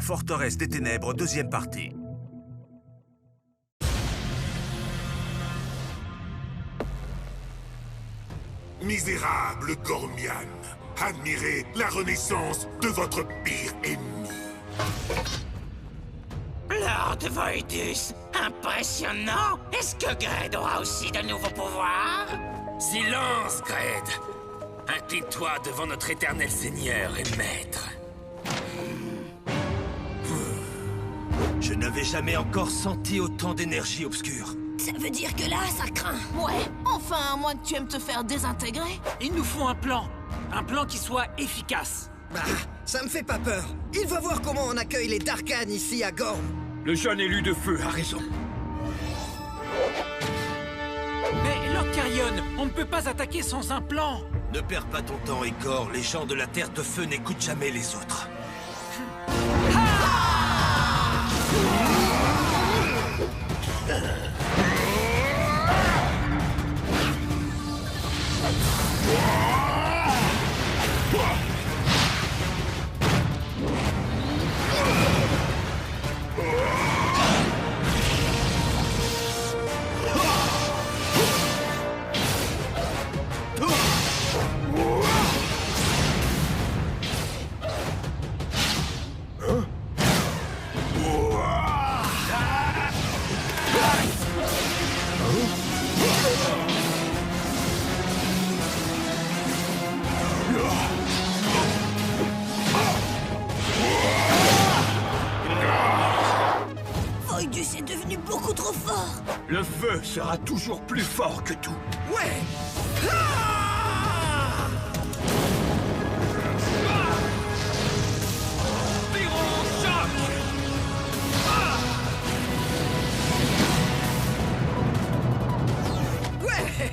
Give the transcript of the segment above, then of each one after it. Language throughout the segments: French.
La forteresse des ténèbres, deuxième partie. Misérable Gormian, admirez la renaissance de votre pire ennemi. Lord Voidus, impressionnant! Est-ce que Gred aura aussi de nouveaux pouvoirs? Silence, Gred! Incline-toi devant notre éternel seigneur et maître. Je n'avais jamais encore senti autant d'énergie obscure. Ça veut dire que là, ça craint. Ouais, enfin, à moins que tu aimes te faire désintégrer. Il nous faut un plan. Un plan qui soit efficace. Bah, ça me fait pas peur. Il va voir comment on accueille les Darkhan ici à Gorm. Le jeune élu de feu a raison. Mais Lord Carrion, on ne peut pas attaquer sans un plan. Ne perds pas ton temps, Icor. Les gens de la Terre de Feu n'écoutent jamais les autres. Voidus est devenu beaucoup trop fort. Le feu sera toujours plus fort que tout. Ouais. Ouais.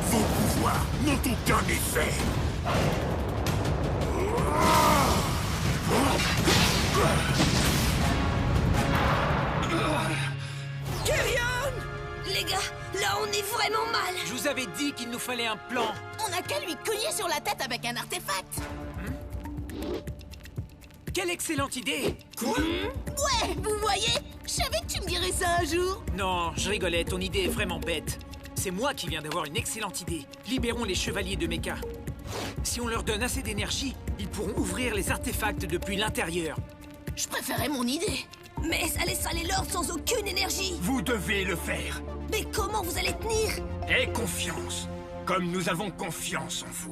Vos pouvoirs n'ont aucun effet. Les gars, là on est vraiment mal. Je vous avais dit qu'il nous fallait un plan. On n'a qu'à lui cogner sur la tête avec un artefact. Quelle excellente idée! Ouais, vous voyez? Je savais que tu me dirais ça un jour. Non, je rigolais, ton idée est vraiment bête. C'est moi qui viens d'avoir une excellente idée. Libérons les chevaliers de Mecha. Si on leur donne assez d'énergie, ils pourront ouvrir les artefacts depuis l'intérieur. Je préférais mon idée. Mais ça laissera les lords sans aucune énergie. Vous devez le faire. Mais comment vous allez tenir? Aie confiance, comme nous avons confiance en vous.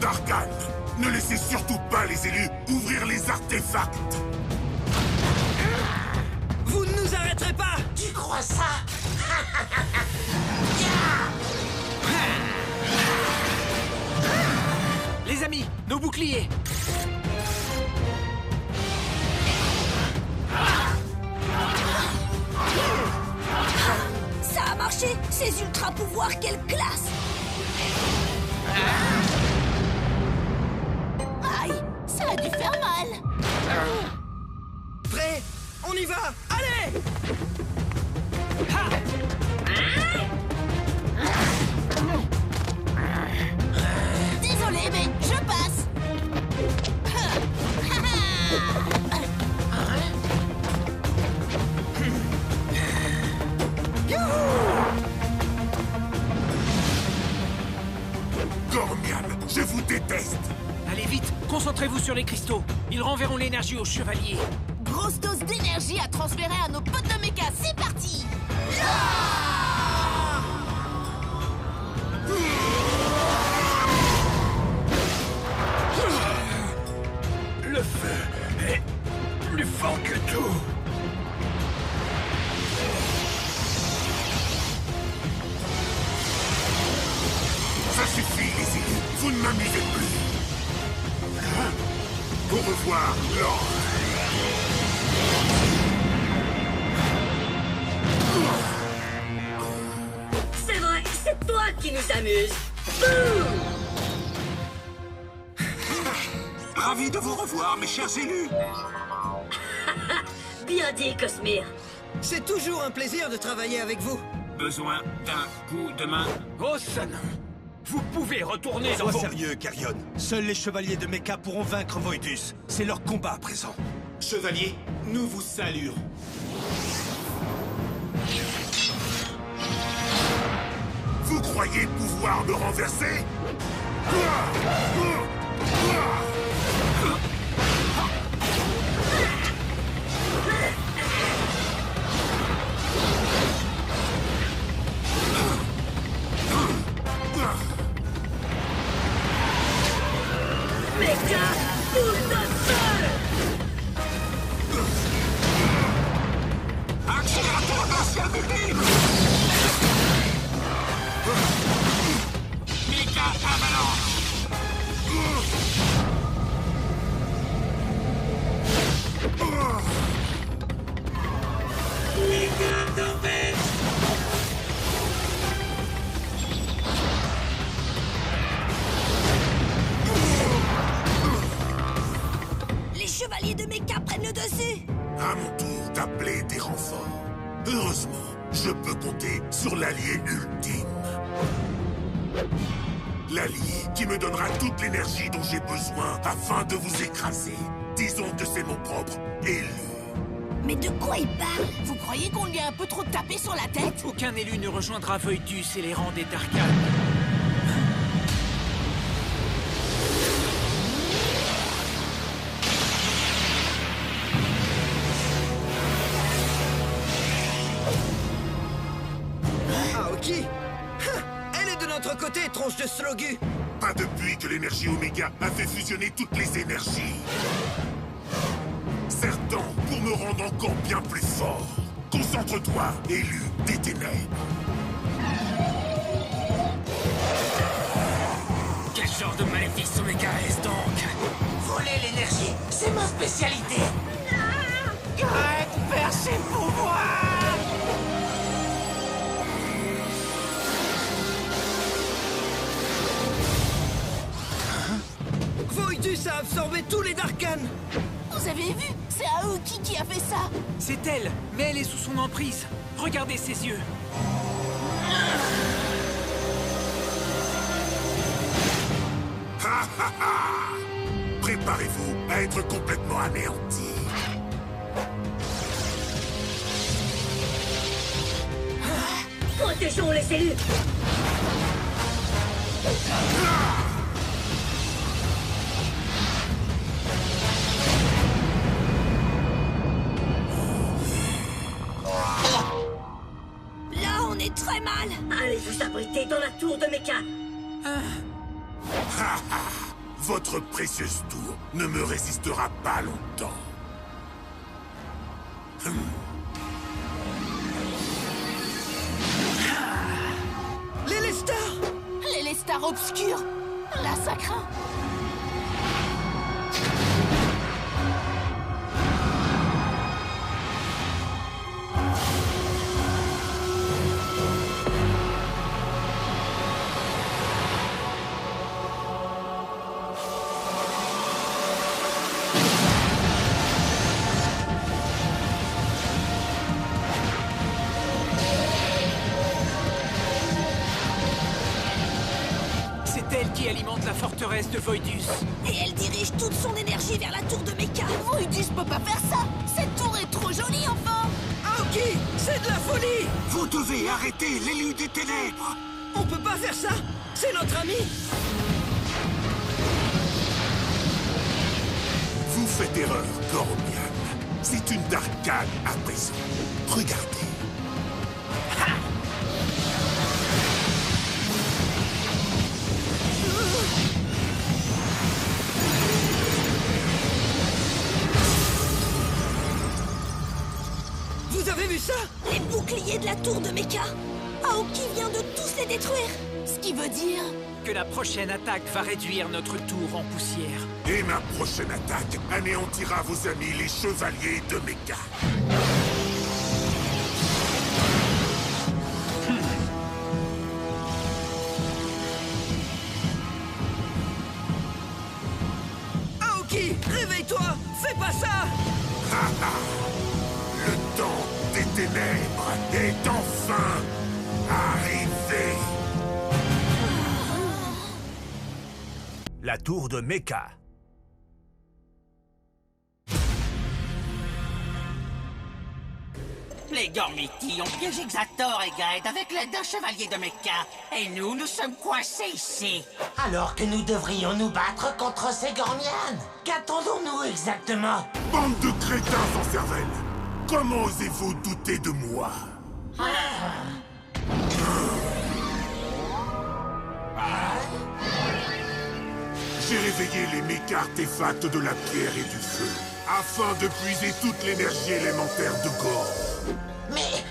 Darkhan, ne laissez surtout pas les élus ouvrir les artefacts. Vous ne nous arrêterez pas. Tu crois ça? Les amis, nos boucliers! Ça a marché. Ces ultra pouvoirs, quelle classe! Aïe, ça a dû faire mal. Prêt? On y va. Allez. Désolé, mais je passe. Gormian, je vous déteste. Allez vite, concentrez-vous sur les cristaux. Ils renverront l'énergie aux chevaliers. Grosse dose d'énergie à transférer à nos potes de méca. C'est parti. Le feu est plus fort que tout. Ça suffit, les élus. Vous ne m'amusez plus. Au revoir, Lord. C'est vrai, c'est toi qui nous amuse. Bouh! Ravi de vous revoir, mes chers élus. Bien dit, Cosmere. C'est toujours un plaisir de travailler avec vous. Besoin d'un coup de main. Oh, ça non. Vous pouvez retourner dans Sois vos... sérieux, Carrion. Seuls les chevaliers de Mecha pourront vaincre Voidus. C'est leur combat à présent. Chevalier, nous vous saluons. Vous croyez pouvoir me renverser? Mecha, tout seul. Accélérateur partiel multiple! Mecha avalanche. Les chevaliers de Mecha prennent le dessus. À mon tour d'appeler des renforts. Heureusement, je peux compter sur l'allié ultime. L'allié qui me donnera toute l'énergie dont j'ai besoin afin de vous écraser. Disons que c'est mon propre élu. Mais de quoi il parle? Vous croyez qu'on lui a un peu trop tapé sur la tête? Aucun élu ne rejoindra Voidus et les rangs des Darkhan. Aoki Elle est de notre côté, tronche de Slogu. Pas depuis que l'énergie Oméga a fait fusionner toutes les énergies. Certains pour me rendre encore bien plus fort. Concentre-toi, élu des ténèbres. Quel genre de maléfice Oméga est-ce donc? Voler l'énergie, c'est ma spécialité. Greg perd ses pouvoirs. Voidus a absorbé tous les Darkhan. Vous avez vu? C'est Aoki qui a fait ça. C'est elle, mais elle est sous son emprise. Regardez ses yeux. Préparez-vous à être complètement anéanti. Protégeons les cellules. Là, on est très mal. Allez vous abriter dans la tour de Mecha. Votre précieuse tour ne me résistera pas longtemps. Les Lestar. Les Lestar obscurs. Là, ça craint. C'est elle qui alimente la forteresse de Voidus. Et elle dirige toute son énergie vers la tour de Mecha. Voidus peut pas faire ça. Cette tour est trop jolie, enfin. Aoki, c'est de la folie. Vous devez arrêter l'élu des ténèbres. On peut pas faire ça. C'est notre ami. Vous faites erreur, Goromian. C'est une Darkhan à présent. Regardez. Vous avez vu ça? Les boucliers de la tour de Mecha. Aoki vient de tous les détruire. Ce qui veut dire... Que la prochaine attaque va réduire notre tour en poussière. Et ma prochaine attaque anéantira vos amis les chevaliers de Mecha. Aoki, réveille-toi. Fais pas ça. ténèbres est enfin arrivé. La tour de Mecha. Les Gormiti ont piégé Xator et Gred avec l'aide d'un chevalier de Mecha. Et nous sommes coincés ici. Alors que nous devrions nous battre contre ces Gormianes. Qu'attendons-nous exactement? Bande de crétins sans cervelle. Comment osez-vous douter de moi? J'ai réveillé les méca artefacts de la pierre et du feu, afin de puiser toute l'énergie élémentaire de Gorm. Mais,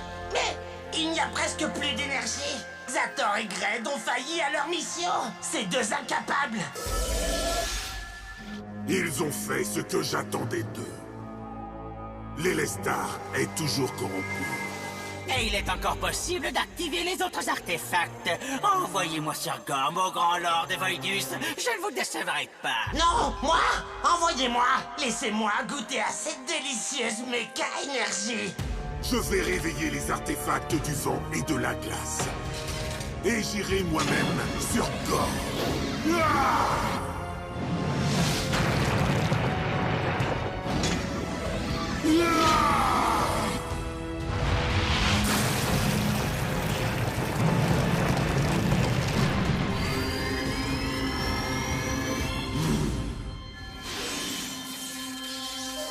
il n'y a presque plus d'énergie. Xator et Gred ont failli à leur mission. Ces deux incapables. Ils ont fait ce que j'attendais d'eux. L'Elestar est toujours corrompu. Et il est encore possible d'activer les autres artefacts. Envoyez-moi sur Gorm, au grand lord de Voidus. Je ne vous décevrai pas. Non, moi? Envoyez-moi. Laissez-moi goûter à cette délicieuse méca énergie. Je vais réveiller les artefacts du vent et de la glace. Et j'irai moi-même sur Gorm.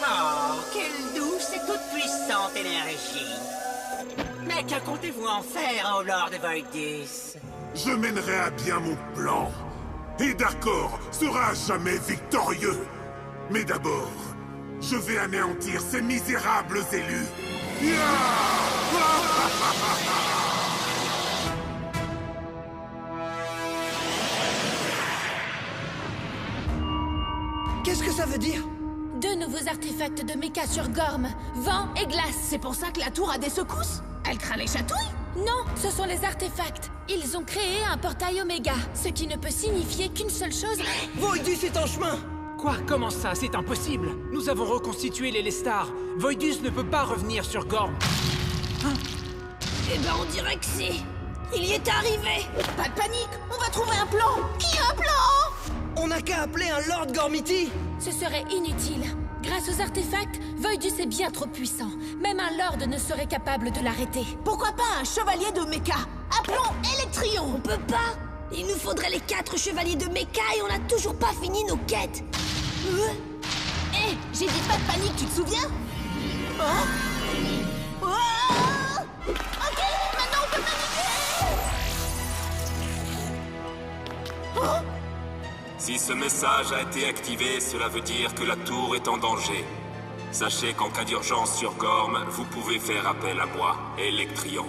Oh, quelle douce et toute puissante énergie. Mais que comptez-vous en faire, au Lord de Voidus? Je mènerai à bien mon plan. Et Darkor sera à jamais victorieux. Mais d'abord, je vais anéantir ces misérables élus. Qu'est-ce que ça veut dire? Deux nouveaux artefacts de Mecha sur Gorm, vent et glace. C'est pour ça que la tour a des secousses? Elle craint les chatouilles? Non, ce sont les artefacts. Ils ont créé un portail Oméga, ce qui ne peut signifier qu'une seule chose. Voidus est en chemin! Quoi? Comment ça? C'est impossible. Nous avons reconstitué les Lestar. Voidus ne peut pas revenir sur Gorm. Eh ben, on dirait que si. Il y est arrivé. Pas de panique, on va trouver un plan. Qui a un plan? On n'a qu'à appeler un Lord Gormiti! Ce serait inutile. Grâce aux artefacts, Voidus est bien trop puissant. Même un Lord ne serait capable de l'arrêter. Pourquoi pas un chevalier de Mecha? Appelons Electrion. On peut pas. Il nous faudrait les 4 chevaliers de Mecha et on n'a toujours pas fini nos quêtes. Hé, j'ai dit pas de panique, tu te souviens? Oh, ok, maintenant on peut paniquer. Si ce message a été activé, cela veut dire que la tour est en danger. Sachez qu'en cas d'urgence sur Gorm, vous pouvez faire appel à moi, Electrion.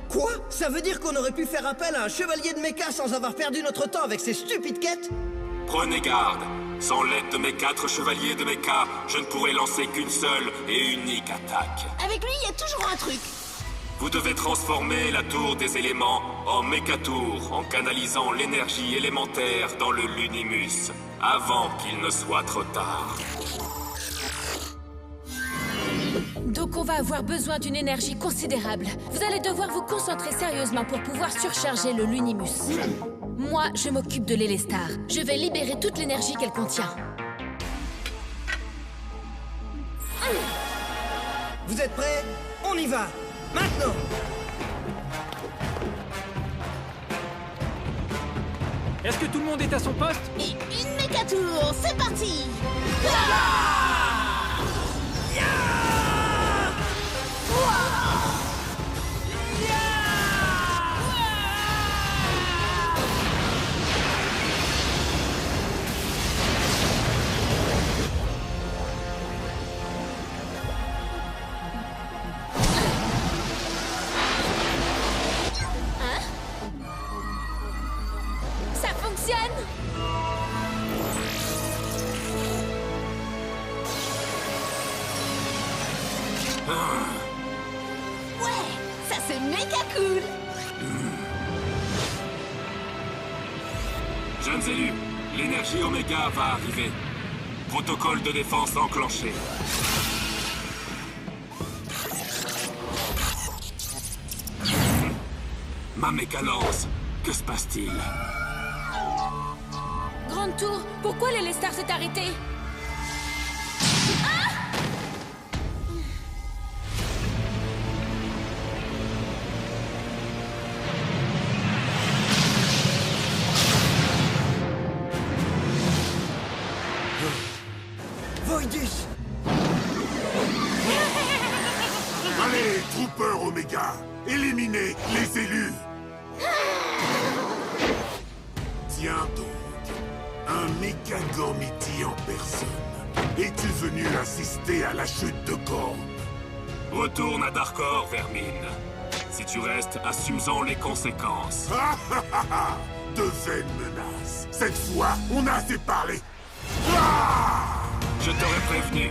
Quoi? Ça veut dire qu'on aurait pu faire appel à un chevalier de Mecha sans avoir perdu notre temps avec ces stupides quêtes? Prenez garde. Sans l'aide de mes 4 chevaliers de Mecha, je ne pourrai lancer qu'une seule et unique attaque. Avec lui, il y a toujours un truc. Vous devez transformer la tour des éléments en Mécatour en canalisant l'énergie élémentaire dans le Lunimus, avant qu'il ne soit trop tard. Donc on va avoir besoin d'une énergie considérable. Vous allez devoir vous concentrer sérieusement pour pouvoir surcharger le Lunimus. Moi, je m'occupe de l'Elestar. Je vais libérer toute l'énergie qu'elle contient. Vous êtes prêts? On y va! Maintenant! Est-ce que tout le monde est à son poste? Et une Mécatour, c'est parti! Ça fonctionne! Ouais, ça c'est méga cool! Jeunes élus, l'énergie Oméga va arriver. Protocole de défense enclenché. Ma méca-lance, que se passe-t-il? Grande Tour, pourquoi l'Elestar s'est arrêté? Voidus! Allez, Trooper Omega, éliminez les élus! Tiens donc, un méga Gormiti en personne. Es-tu venu assister à la chute de Gorm? Retourne à Darkor, Vermine. Si tu restes, assume-en les conséquences. De vaines menaces. Cette fois, on a assez parlé. Je t'aurais prévenu.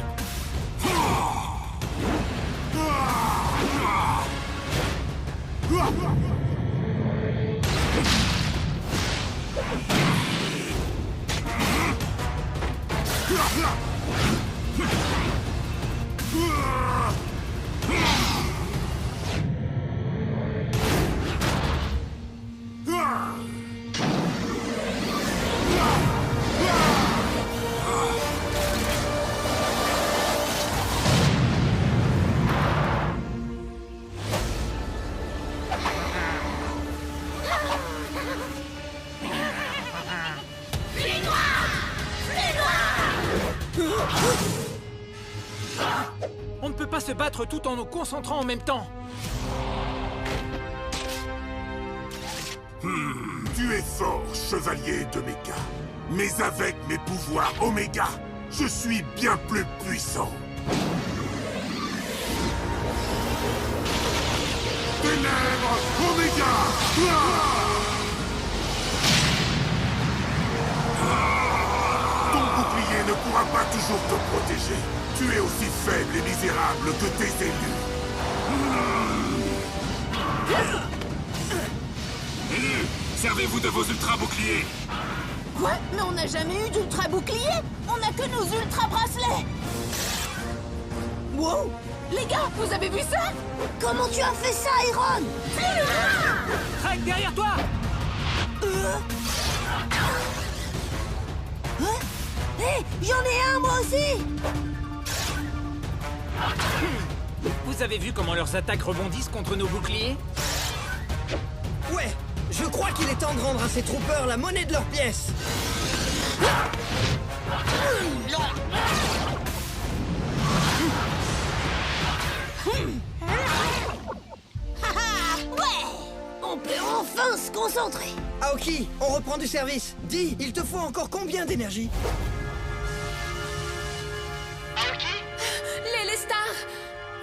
On ne peut pas se battre tout en nous concentrant en même temps. Tu es fort, chevalier de Mecha. Mais avec mes pouvoirs Oméga, je suis bien plus puissant. Ténèbres Oméga! Ton bouclier ne pourra pas toujours te protéger. Tu es aussi faible et misérable que tes élus. Élus, servez-vous de vos ultra-boucliers. Quoi? Mais on n'a jamais eu d'ultra-bouclier! On n'a que nos ultra-bracelets! Wow! Les gars, vous avez vu ça? Comment tu as fait ça, Iron? Trek, derrière toi! Hé, j'en ai un, moi aussi! Vous avez vu comment leurs attaques rebondissent contre nos boucliers? Ouais, je crois qu'il est temps de rendre à ces troopers la monnaie de leurs pièces. Ouais! On peut enfin se concentrer. Aoki, on reprend du service. Dis, il te faut encore combien d'énergie? L'Elestar!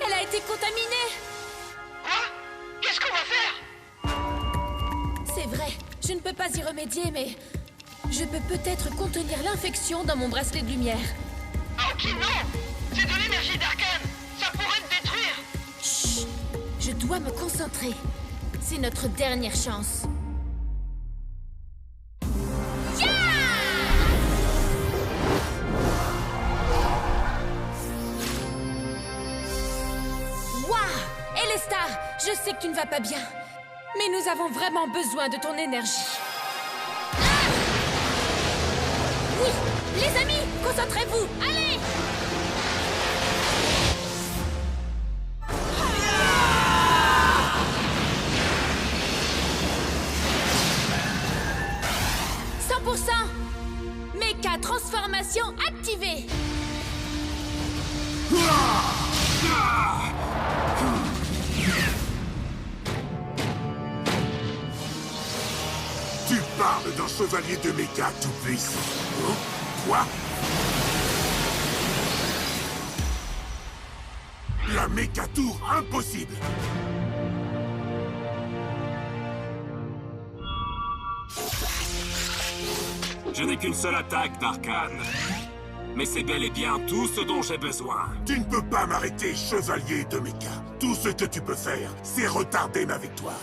Elle a été contaminée! Quoi? Qu'est-ce qu'on va faire? C'est vrai, je ne peux pas y remédier, mais... je peux peut-être contenir l'infection dans mon bracelet de lumière. Aoki, non! C'est de l'énergie d'Arcane! Ça pourrait te détruire! Chut! Je dois me concentrer. C'est notre dernière chance. Elestar, je sais que tu ne vas pas bien, mais nous avons vraiment besoin de ton énergie. Oui, les amis, concentrez-vous, allez! Mecha transformation activée. Tu parles d'un chevalier de Mecha tout puissant. Hein? Quoi? La Mecha Tour, impossible! Je n'ai qu'une seule attaque d'Arcane. Mais c'est bel et bien tout ce dont j'ai besoin. Tu ne peux pas m'arrêter, chevalier de Mecha. Tout ce que tu peux faire, c'est retarder ma victoire.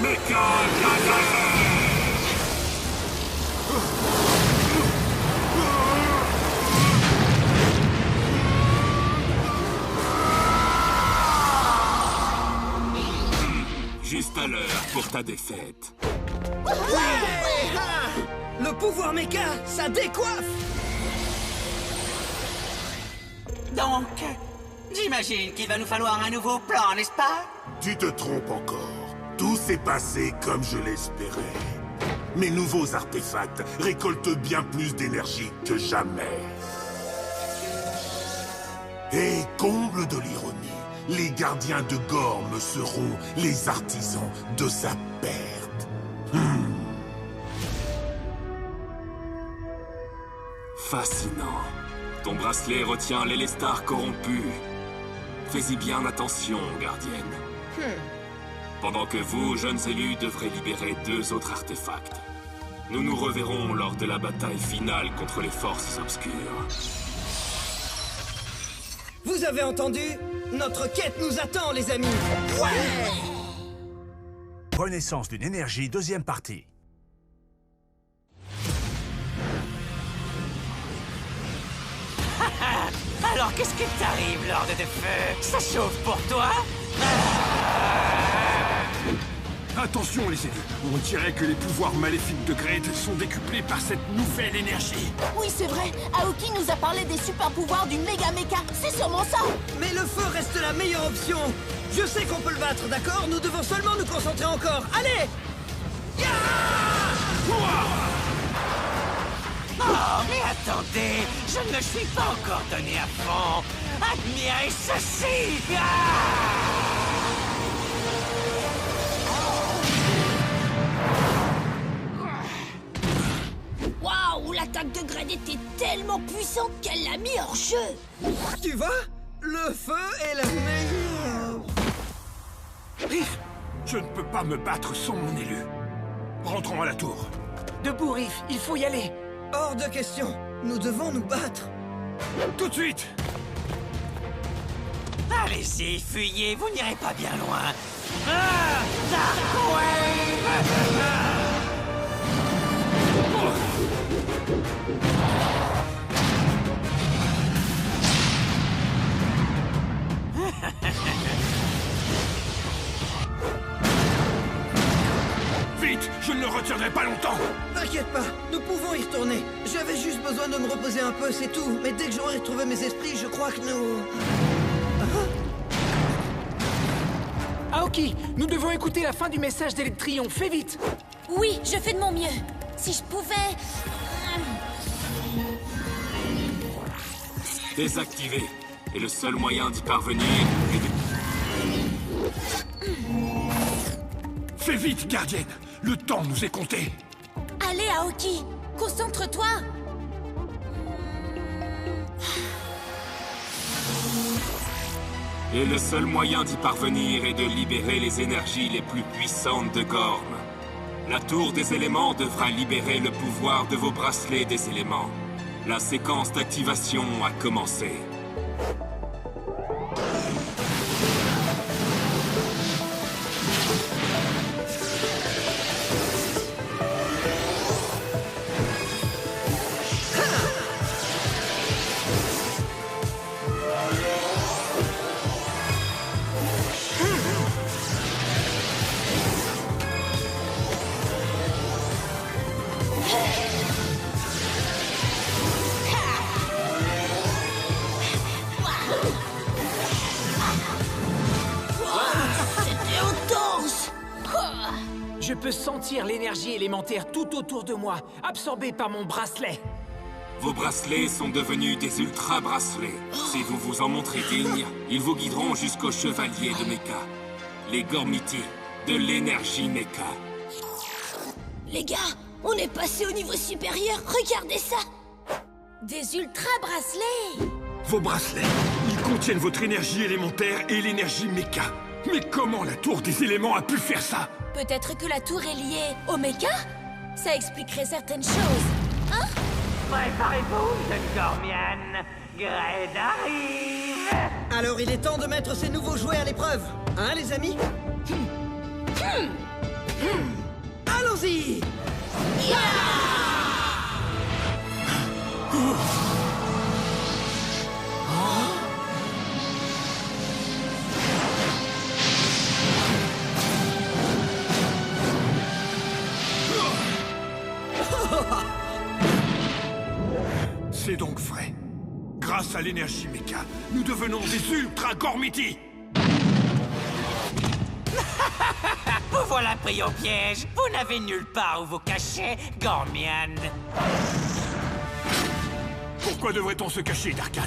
Mecha laser! Juste à l'heure pour ta défaite. Ouais, ah, le pouvoir méca, ça décoiffe. Donc, j'imagine qu'il va nous falloir un nouveau plan, n'est-ce pas? Tu te trompes encore. Tout s'est passé comme je l'espérais. Mes nouveaux artefacts récoltent bien plus d'énergie que jamais. Et comble de l'ironie, les gardiens de Gorm seront les artisans de sa perte. Fascinant. Ton bracelet retient l'Élestar corrompu. Fais-y bien attention, gardienne. Pendant que vous, jeunes élus, devrez libérer 2 autres artefacts. Nous nous reverrons lors de la bataille finale contre les forces obscures. Vous avez entendu? Notre quête nous attend, les amis. Ouais! Renaissance d'une énergie, deuxième partie. Alors qu'est-ce qui t'arrive, Lord de Feu? Ça chauffe pour toi? Attention les élus, on dirait que les pouvoirs maléfiques de Gred sont décuplés par cette nouvelle énergie. Oui, c'est vrai. Aoki nous a parlé des super pouvoirs du méga mecha. C'est sûrement ça. Mais le feu reste la meilleure option. Je sais qu'on peut le battre, d'accord? Nous devons seulement nous concentrer encore. Allez! Oh, mais attendez, je ne me suis pas encore donné à fond. Admirez ceci! Waouh, l'attaque de Gred était tellement puissante qu'elle l'a mis hors jeu. Tu vois? Le feu est la meilleure. Riff, je ne peux pas me battre sans mon élu. Rentrons à la tour. Debout, Riff, il faut y aller. Hors de question. Nous devons nous battre. Tout de suite. Allez-y, fuyez, vous n'irez pas bien loin. Dark Wave! Vite, je ne le retiendrai pas longtemps. T'inquiète pas, nous pouvons y retourner. J'avais juste besoin de me reposer un peu, c'est tout. Mais dès que j'aurai retrouvé mes esprits, je crois que nous... Aoki, nous devons écouter la fin du message d'Electrion. Fais vite. Oui, je fais de mon mieux. Si je pouvais... Désactivé. Et le seul moyen d'y parvenir est de... Fais vite, gardienne. Le temps nous est compté. Allez, Aoki, concentre-toi. Et le seul moyen d'y parvenir est de libérer les énergies les plus puissantes de Gorm. La tour des éléments devra libérer le pouvoir de vos bracelets des éléments. La séquence d'activation a commencé. Je peux sentir l'énergie élémentaire tout autour de moi, absorbée par mon bracelet. Vos bracelets sont devenus des ultra-bracelets. Si vous vous en montrez digne, ils vous guideront jusqu'aux chevaliers de Mecha. Les Gormiti, de l'énergie Mecha. Les gars, on est passé au niveau supérieur, regardez ça. Des ultra-bracelets. Vos bracelets, ils contiennent votre énergie élémentaire et l'énergie Mecha. Mais comment la tour des éléments a pu faire ça? Peut-être que la tour est liée au méca? Ça expliquerait certaines choses, hein? Préparez-vous, jeune Gormienne. Gred arrive. Alors il est temps de mettre ces nouveaux jouets à l'épreuve. Hein, les amis? Allons-y! C'est donc vrai. Grâce à l'énergie méca, nous devenons des Ultra Gormiti. Vous voilà pris au piège. Vous n'avez nulle part où vous cacher, Gormian. Pourquoi devrait-on se cacher, Darkan?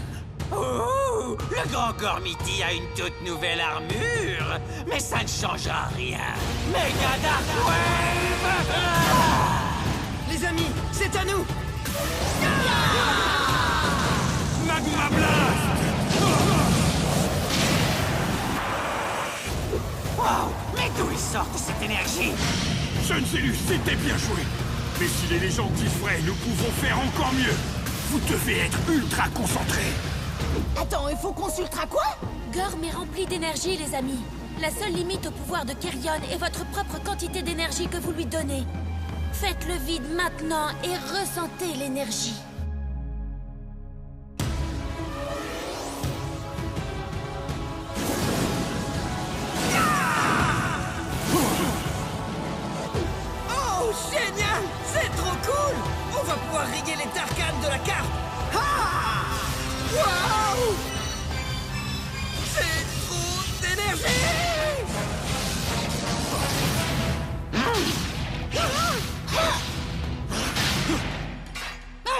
Ouh, le grand Gormiti a une toute nouvelle armure. Mais ça ne changera rien. Mega Dark Wave! Les amis, c'est à nous! Magma Blast! Wow, mais d'où ils sortent cette énergie? Jeune Zélus, c'était bien joué. Mais si les légendes disent vrai, nous pouvons faire encore mieux. Vous devez être ultra concentrés. Attends, il faut qu'on s'ultra quoi? Gorm est rempli d'énergie, les amis. La seule limite au pouvoir de Kerion est votre propre quantité d'énergie que vous lui donnez. Faites le vide maintenant et ressentez l'énergie. Oh, génial! C'est trop cool! On va pouvoir riguer les Darkans de la carte! Ah! Waouh! C'est trop d'énergie!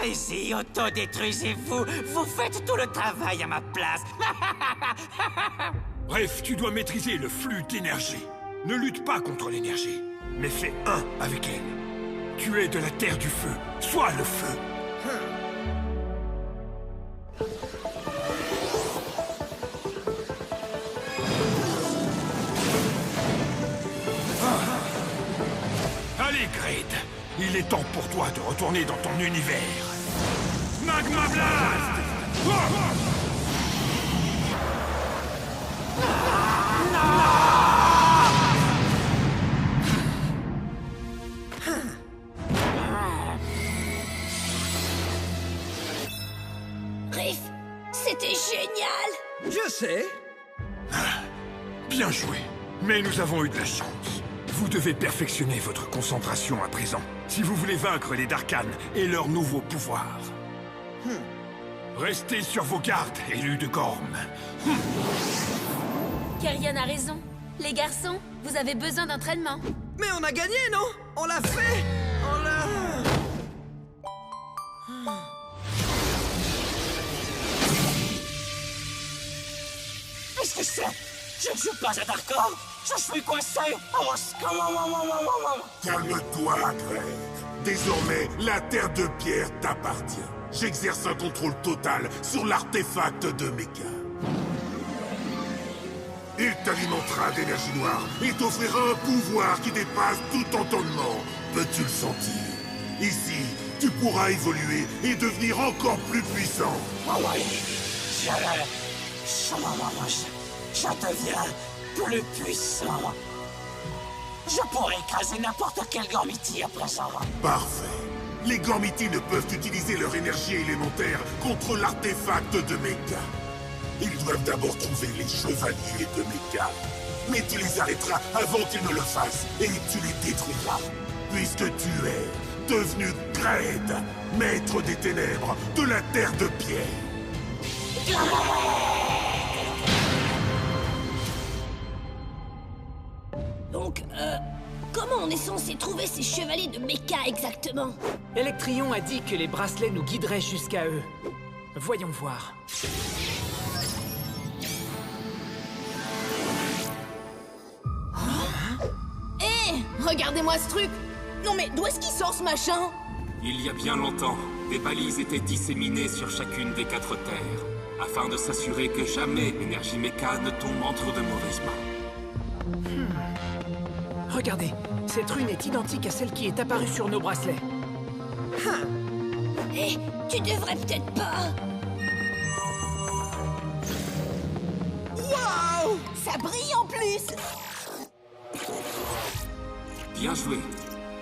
Allez-y, autodétruisez-vous. Vous faites tout le travail à ma place. Bref, tu dois maîtriser le flux d'énergie. Ne lutte pas contre l'énergie, mais fais un avec elle. Tu es de la terre du feu, sois le feu. Allez, Grid, il est temps pour toi de retourner dans ton univers. Magma Blast! Riff, c'était génial! Je sais. Bien joué. Mais nous avons eu de la chance. Vous devez perfectionner votre concentration à présent, si vous voulez vaincre les Darkans et leurs nouveaux pouvoirs. Restez sur vos gardes, élus de Gorm. Kerion a raison. Les garçons, vous avez besoin d'entraînement. Mais on a gagné, non? On l'a fait! On l'a... Qu'est-ce que c'est? Je ne joue pas à Darkor. Je suis coincé. Au secours! Calme-toi, Greg. Désormais, la Terre de Pierre t'appartient. J'exerce un contrôle total sur l'artefact de Mecha. Il t'alimentera d'énergie noire et t'offrira un pouvoir qui dépasse tout entendement. Peux-tu le sentir? Ici, tu pourras évoluer et devenir encore plus puissant. Ah oui. Je deviens plus puissant. Je pourrais écraser n'importe quel Gormiti à présent. Parfait. Les Gormiti ne peuvent utiliser leur énergie élémentaire contre l'artefact de Mecha. Ils doivent d'abord trouver les chevaliers de Mecha. Mais tu les arrêteras avant qu'ils ne le fassent, et tu les détruiras. Puisque tu es devenu Gred, maître des ténèbres de la Terre de Pierre. Donc, comment on est censé trouver ces chevaliers de Mecha exactement? Electrion a dit que les bracelets nous guideraient jusqu'à eux. Voyons voir. Regardez-moi ce truc! Non mais d'où est-ce qu'il sort ce machin? Il y a bien longtemps, des balises étaient disséminées sur chacune des 4 terres, afin de s'assurer que jamais l'énergie méca ne tombe entre de mauvaises mains. Regardez, cette rune est identique à celle qui est apparue sur nos bracelets. Hé, tu devrais peut-être pas... Waouh! Ça brille en plus! Bien joué.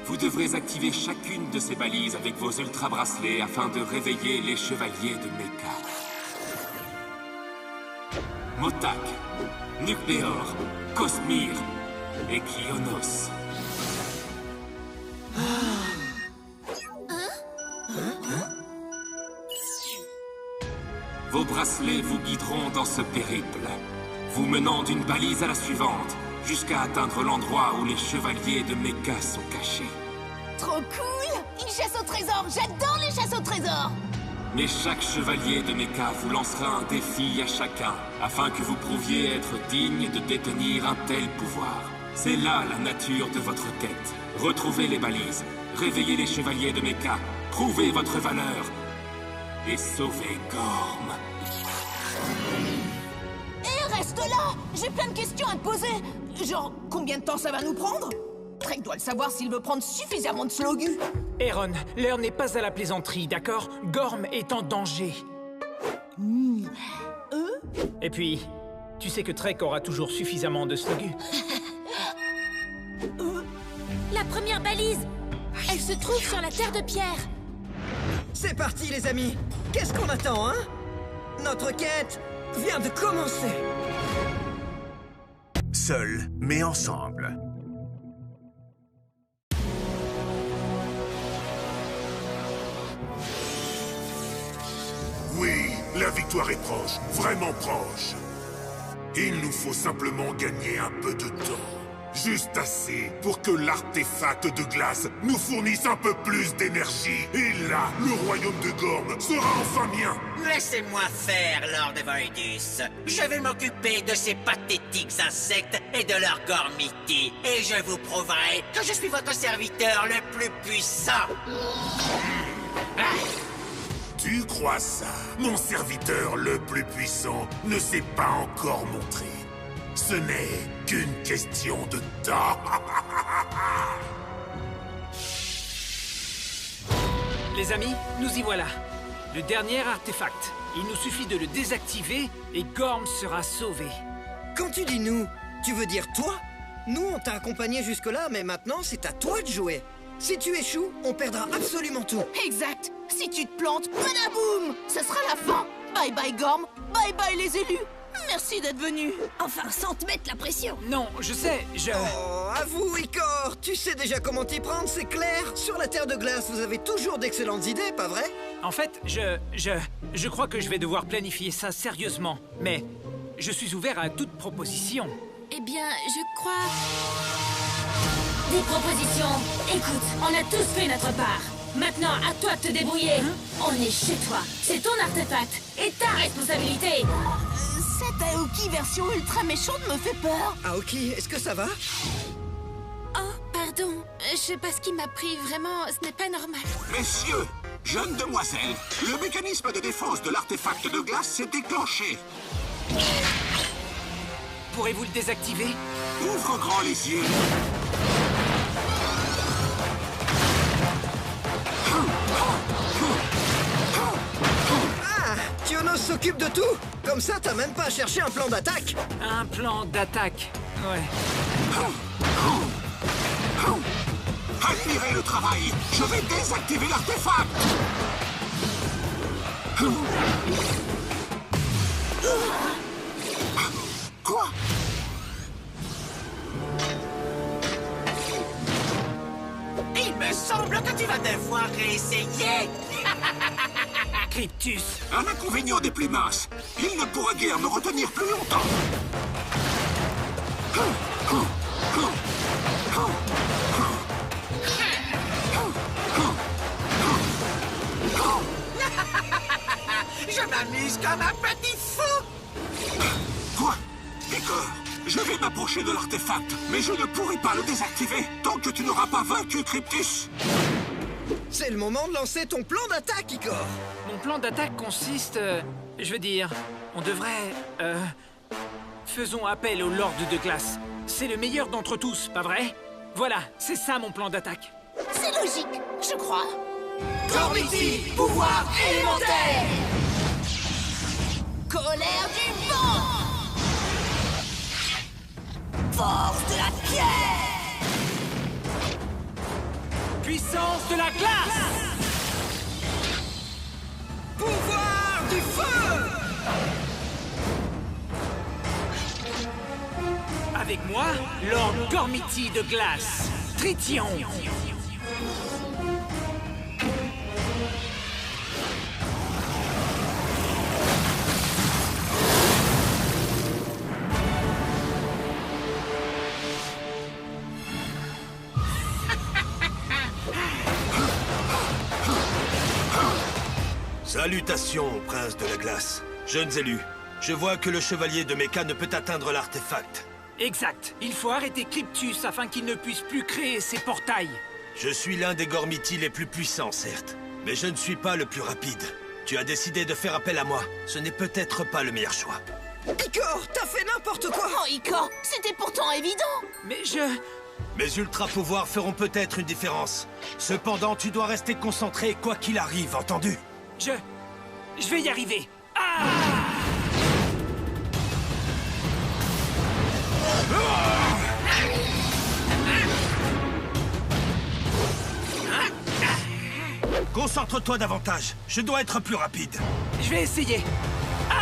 Vous devrez activer chacune de ces balises avec vos ultra-bracelets afin de réveiller les chevaliers de Mecha. Motak, Nucléor, Cosmere et Kionos. Vos bracelets vous guideront dans ce périple, vous menant d'une balise à la suivante, jusqu'à atteindre l'endroit où les chevaliers de Mecha sont cachés. Trop cool! Une chasse au trésor! J'adore les chasses au trésor! Mais chaque chevalier de Mecha vous lancera un défi à chacun, afin que vous prouviez être digne de détenir un tel pouvoir. C'est là la nature de votre quête. Retrouvez les balises, réveillez les chevaliers de Mecha, prouvez votre valeur, et sauvez Gorm. Hé, reste là! J'ai plein de questions à te poser! Genre, combien de temps ça va nous prendre? Drake doit le savoir s'il veut prendre suffisamment de slogu. Aaron, l'heure n'est pas à la plaisanterie, d'accord? Gorm est en danger. Et puis, tu sais que Trek aura toujours suffisamment de slogu. La première balise! Elle se trouve sur la terre de pierre. C'est parti, les amis. Qu'est-ce qu'on attend, hein? Notre quête vient de commencer. Seuls, mais ensemble. Oui, la victoire est proche, vraiment proche. Il nous faut simplement gagner un peu de temps. Juste assez pour que l'artefact de glace nous fournisse un peu plus d'énergie. Et là, le royaume de Gorm sera enfin mien. Laissez-moi faire, Lord Voidus. Je vais m'occuper de ces pathétiques insectes et de leur gormiti. Et je vous prouverai que je suis votre serviteur le plus puissant. Tu crois ça? Mon serviteur le plus puissant ne s'est pas encore montré. Ce n'est qu'une question de temps. Les amis, nous y voilà. Le dernier artefact. Il nous suffit de le désactiver et Gorm sera sauvé. Quand tu dis nous, tu veux dire toi? Nous, on t'a accompagné jusque-là, mais maintenant, c'est à toi de jouer. Si tu échoues, on perdra absolument tout. Exact! Si tu te plantes, badaboum! Ce sera la fin! Bye bye Gorm! Bye bye les élus! Merci d'être venus! Enfin, sans te mettre la pression. Non, je sais, Oh, avoue, Icor! Tu sais déjà comment t'y prendre, c'est clair? Sur la Terre de Glace, vous avez toujours d'excellentes idées, pas vrai? En fait, je crois que je vais devoir planifier ça sérieusement. Mais je suis ouvert à toute proposition. Eh bien, je crois... Des propositions. Écoute, on a tous fait notre part. Maintenant, à toi de te débrouiller. On est chez toi. C'est ton artefact et ta responsabilité. Cette Aoki version ultra méchante me fait peur. Aoki, est-ce que ça va? Oh, pardon. Je sais pas ce qui m'a pris. Vraiment, ce n'est pas normal. Messieurs, jeunes demoiselles, le mécanisme de défense de l'artefact de glace s'est déclenché. Pourrez-vous le désactiver? Ouvre grand les yeux. Ah! Kionos s'occupe de tout! Comme ça, t'as même pas à chercher un plan d'attaque! Un plan d'attaque, ouais. Admirez le travail! Je vais désactiver l'artefact! Quoi? Il me semble que tu vas devoir réessayer. Cryptus! Un inconvénient des plus minces. Il ne pourra guère me retenir plus longtemps. Je m'amuse comme un petit fou. Quoi? D'accord. Je vais m'approcher de l'artefact, mais je ne pourrai pas le désactiver tant que tu n'auras pas vaincu Cryptus. C'est le moment de lancer ton plan d'attaque, Icor! Mon plan d'attaque consiste... je veux dire, on devrait... faisons appel au Lord de Glace. C'est le meilleur d'entre tous, pas vrai? Voilà, c'est ça mon plan d'attaque. C'est logique, je crois. Gormiti, pouvoir élémentaire. Colère du vent! Force de la pierre. puissance de la glace! Pouvoir du feu! Avec moi, Lord Gormiti de glace, Tritium. Salutations, prince de la glace. Jeunes élus, je vois que le chevalier de Mecha ne peut atteindre l'artefact. Exact. Il faut arrêter Cryptus afin qu'il ne puisse plus créer ses portails. Je suis l'un des Gormiti les plus puissants, certes. Mais je ne suis pas le plus rapide. Tu as décidé de faire appel à moi. Ce n'est peut-être pas le meilleur choix. Icor, t'as fait n'importe quoi! Oh, Icor, c'était pourtant évident! Mais Mes ultra-pouvoirs feront peut-être une différence. Cependant, tu dois rester concentré quoi qu'il arrive, entendu? Je vais y arriver. Ah! Concentre-toi davantage. Je dois être plus rapide. Je vais essayer. Ah!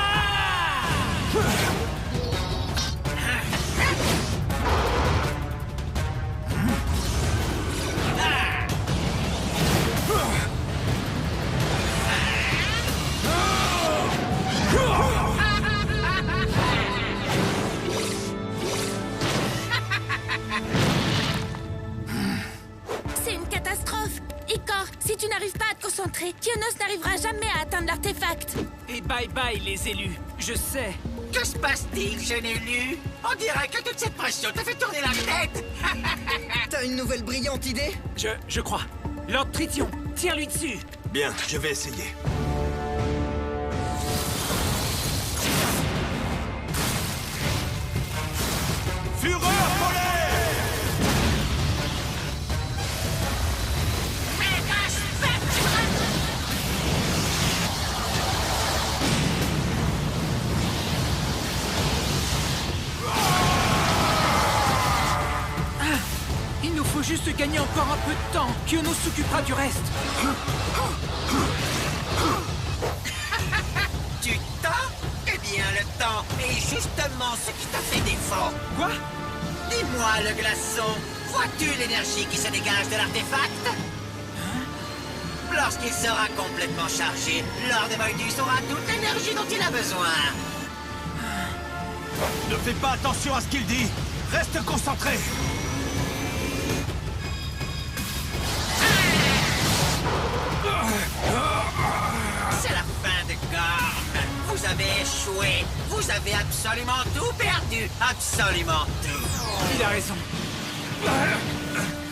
C'est une catastrophe! Icor, si tu n'arrives pas à te concentrer, Kionos n'arrivera jamais à atteindre l'artefact! Et bye bye les élus, je sais. Que se passe-t-il, jeune élu? On dirait que toute cette pression t'a fait tourner la tête. T'as une nouvelle brillante idée? Je crois. Lord Tritium, tire-lui dessus. Bien, je vais essayer. Fureur polaire! Méga spectre! Il nous faut juste gagner encore un peu de temps. Kionos s'occupera du reste. Du temps? Eh bien, le temps est justement ce qui t'a fait défaut. Quoi? Dis-moi, le glaçon, vois-tu l'énergie qui se dégage de l'artefact? Lorsqu'il sera complètement chargé, Lord Voidus aura toute l'énergie dont il a besoin. Ne fais pas attention à ce qu'il dit. Reste concentré. C'est la fin de Gorm. Vous avez échoué. Vous avez absolument tout perdu. Absolument tout. Il a raison.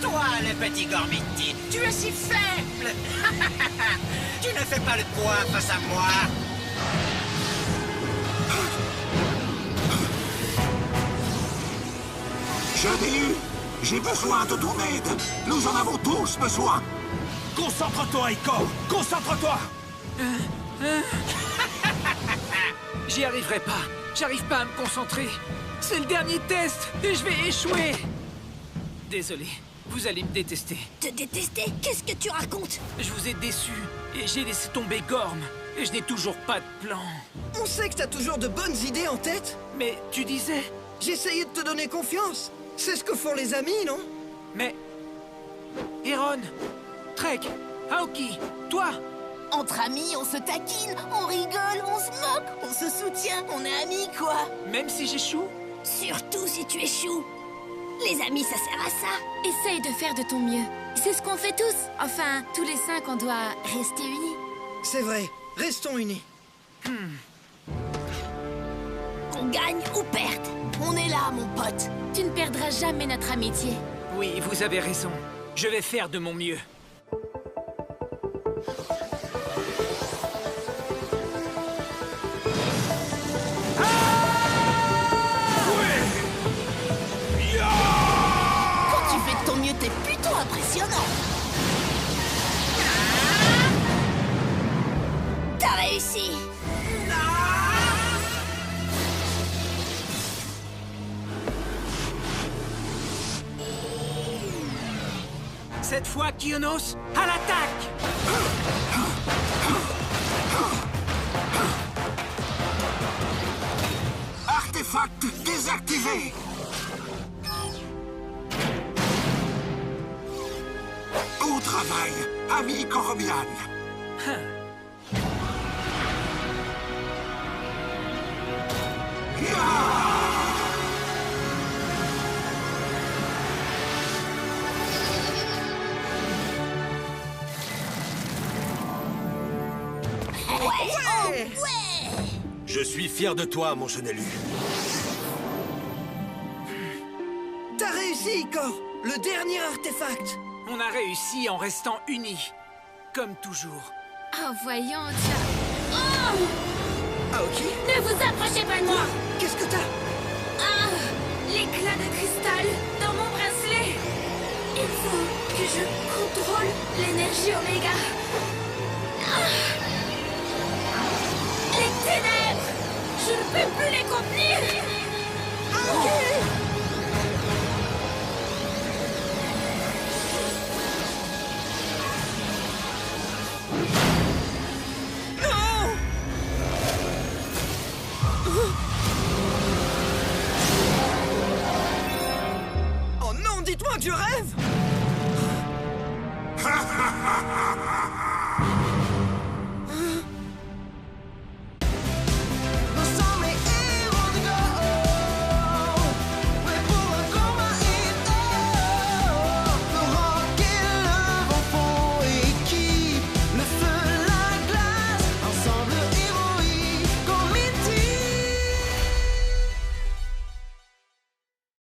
Toi, le petit Gormiti, tu es si faible. Tu ne fais pas le poids face à moi. Jeune élu, j'ai besoin de ton aide. Nous en avons tous besoin. Concentre-toi, Icor. Concentre-toi. J'y arriverai pas. J'arrive pas à me concentrer. C'est le dernier test et je vais échouer. Désolé, vous allez me détester. Te détester? Qu'est-ce que tu racontes? Je vous ai déçu et j'ai laissé tomber Gorm. Et je n'ai toujours pas de plan. On sait que t'as toujours de bonnes idées en tête. Mais tu disais... J'essayais de te donner confiance. C'est ce que font les amis, non? Mais... Heron, Trek, Aoki, toi... Entre amis, on se taquine, on rigole, on se moque, on se soutient, on est amis, quoi. Même si j'échoue? Surtout si tu échoues. Les amis, ça sert à ça. Essaye de faire de ton mieux. C'est ce qu'on fait tous. Enfin, tous les 5, on doit rester unis. C'est vrai. Restons unis. Qu'on gagne ou perde, on est là, mon pote. Tu ne perdras jamais notre amitié. Oui, vous avez raison. Je vais faire de mon mieux. Quand tu fais de ton mieux, t'es plutôt impressionnant. T'as réussi. Cette fois, Kionos, à l'attaque! Artefact désactivé! Bon travail, ami Goromian. Je suis fier de toi, mon jeune élu. T'as réussi, Icor! Le dernier artefact! On a réussi en restant unis. Comme toujours. Oh, voyons, tiens. Oh! Aoki? Ne vous approchez pas de moi! Qu'est-ce que t'as? Ah! L'éclat de cristal dans mon bracelet! Il faut que je contrôle l'énergie Oméga. Ah! Les ténèbres! Je ne peux plus les contenir! Oh non, dites-moi que je rêve!